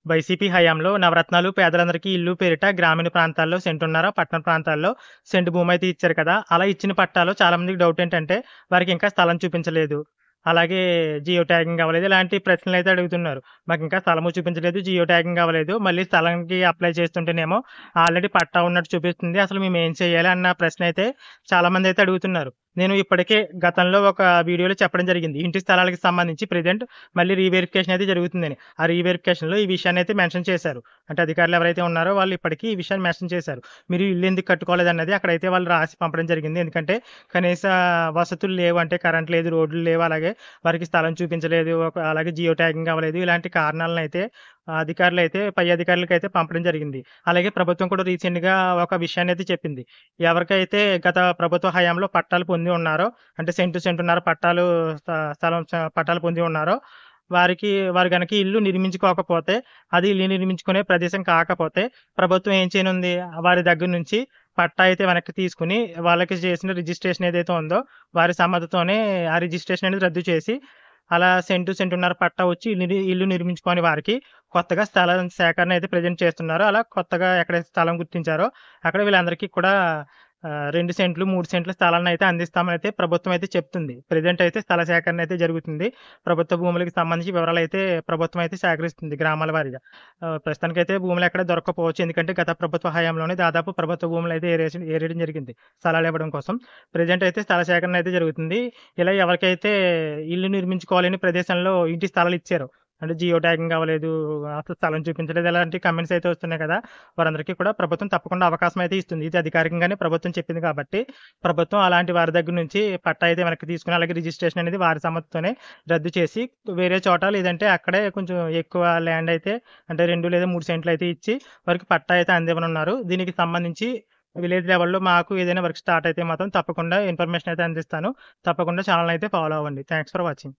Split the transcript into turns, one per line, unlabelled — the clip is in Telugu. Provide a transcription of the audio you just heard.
వైసీపీ హయాంలో నవరత్నాలు పేదలందరికీ ఇల్లు పేరిట గ్రామీణ ప్రాంతాల్లో సెంటున్నర, పట్టణ ప్రాంతాల్లో సెంటు భూమైతే ఇచ్చారు కదా! అలా ఇచ్చిన పట్టాలో చాలా మందికి డౌట్ ఏంటంటే, వారికి ఇంకా స్థలం చూపించలేదు. అలాగే జియో ట్యాగింగ్ అవ్వలేదు. ఇలాంటి ప్రశ్నలైతే అడుగుతున్నారు. మాకింకా స్థలము చూపించలేదు, జియో ట్యాగింగ్ అవ్వలేదు. మళ్ళీ స్థలంకి అప్లై చేస్తుంటేనేమో ఆల్రెడీ పట్టా ఉన్నట్టు చూపిస్తుంది. అసలు మేమేం చేయాలి అన్న ప్రశ్నైతే చాలామందైతే అడుగుతున్నారు. నేను ఇప్పటికే గతంలో ఒక వీడియోలో చెప్పడం జరిగింది. ఇంటి స్థలాలకు సంబంధించి ప్రెజెంట్ మళ్ళీ రీవెరిఫికేషన్ అయితే జరుగుతుందని. ఆ రీవెరిఫికేషన్‌లో ఈ విషయాన్నైతే మెన్షన్ చేశారు. అంటే అధికారులు ఎవరైతే ఉన్నారో వాళ్ళు ఇప్పటికి ఈ విషయాన్ని మెన్షన్ చేశారు. మీరు ఇల్లు ఎందుకు కట్టుకోలేదన్నది అక్కడైతే వాళ్ళు రాసి పంపడం జరిగింది. ఎందుకంటే కనీస వసతులు లేవు. అంటే కరెంట్ లేదు, రోడ్లు లేవు. అలాగే వారికి స్థలం చూపించలేదు. అలాగే జియో ట్యాగింగ్ అవ్వలేదు. ఇలాంటి కారణాలనైతే అధికారులైతే పై అధికారులకైతే పంపడం జరిగింది. అలాగే ప్రభుత్వం కూడా రీసెంట్‌గా ఒక విషయాన్నైతే చెప్పింది. ఎవరికైతే గత ప్రభుత్వ హయాంలో పట్టాలు పొంది ఉన్నారో, అంటే సెంటున్నర పట్టాలు స్థలం పట్టాలు పొంది ఉన్నారో, వారు గనక ఇల్లు నిర్మించుకోకపోతే, అది ఇల్లు నిర్మించుకునే ప్రదేశం కాకపోతే, ప్రభుత్వం ఏం చేయనుంది, వారి దగ్గర నుంచి పట్టా అయితే వెనక్కి తీసుకొని, వాళ్ళకి చేసిన రిజిస్ట్రేషన్ ఏదైతే ఉందో, వారి సమ్మతితోనే ఆ రిజిస్ట్రేషన్ అనేది రద్దు చేసి, అలా సెంటున్నర పట్టా వచ్చి ఇల్లు నిర్మించుకోని వారికి కొత్తగా స్థలం సేకరణ అయితే ప్రెజెంట్ చేస్తున్నారు. అలా కొత్తగా ఎక్కడైతే స్థలం గుర్తించారో, అక్కడ వీళ్ళందరికీ కూడా 2 సెంట్లు, 3 సెంట్ల స్థలాన్నయితే అందిస్తామనైతే ప్రభుత్వం అయితే చెప్తుంది. ప్రెజెంట్ అయితే స్థల సేకరణ అయితే జరుగుతుంది. ప్రభుత్వ భూములకి సంబంధించి వివరాలైతే ప్రభుత్వం అయితే సేకరిస్తుంది గ్రామాల వారీగా. ప్రస్తుతానికైతే భూములెక్కడ దొరక్కపోవచ్చు. ఎందుకంటే గత ప్రభుత్వ హయాంలోనే దాదాపు ప్రభుత్వ భూములైతే ఏరేయడం జరిగింది స్థలాలివ్వడం కోసం. ప్రెజెంట్ అయితే స్థల సేకరణ అయితే జరుగుతుంది. ఇలా ఎవరికైతే ఇల్లు నిర్మించుకోలేని ప్రదేశంలో ఇంటి స్థలాలిచ్చారో, అంటే జియో ట్యాగింగ్ అవ్వలేదు, అసలు స్థలం చూపించలేదు, ఇలాంటి కామెంట్స్ అయితే వస్తున్నాయి కదా! వారందరికీ కూడా ప్రభుత్వం తప్పకుండా అవకాశం అయితే ఇస్తుంది. ఇది అధికారికంగానే ప్రభుత్వం చెప్పింది కాబట్టి, ప్రభుత్వం అలాంటి వారి దగ్గర నుంచి పట్టా అయితే వెనక్కి తీసుకొని, అలాగే రిజిస్ట్రేషన్ అనేది వారి సమ్మతితోనే రద్దు చేసి, వేరే చోట లేదంటే అక్కడే కొంచెం ఎక్కువ ల్యాండ్ అయితే అంటే 2 లేదా 3 సెంట్లు అయితే ఇచ్చి, వారికి పట్టా అయితే అందివ్వనున్నారు. దీనికి సంబంధించి విలేజ్ లెవెల్‌లో మాకు ఏదైనా వర్క్ స్టార్ట్ అయితే మాత్రం తప్పకుండా ఇన్ఫర్మేషన్ అయితే అందిస్తాను. తప్పకుండా ఛానెల్‌ని అయితే ఫాలో అవ్వండి. Thanks for watching.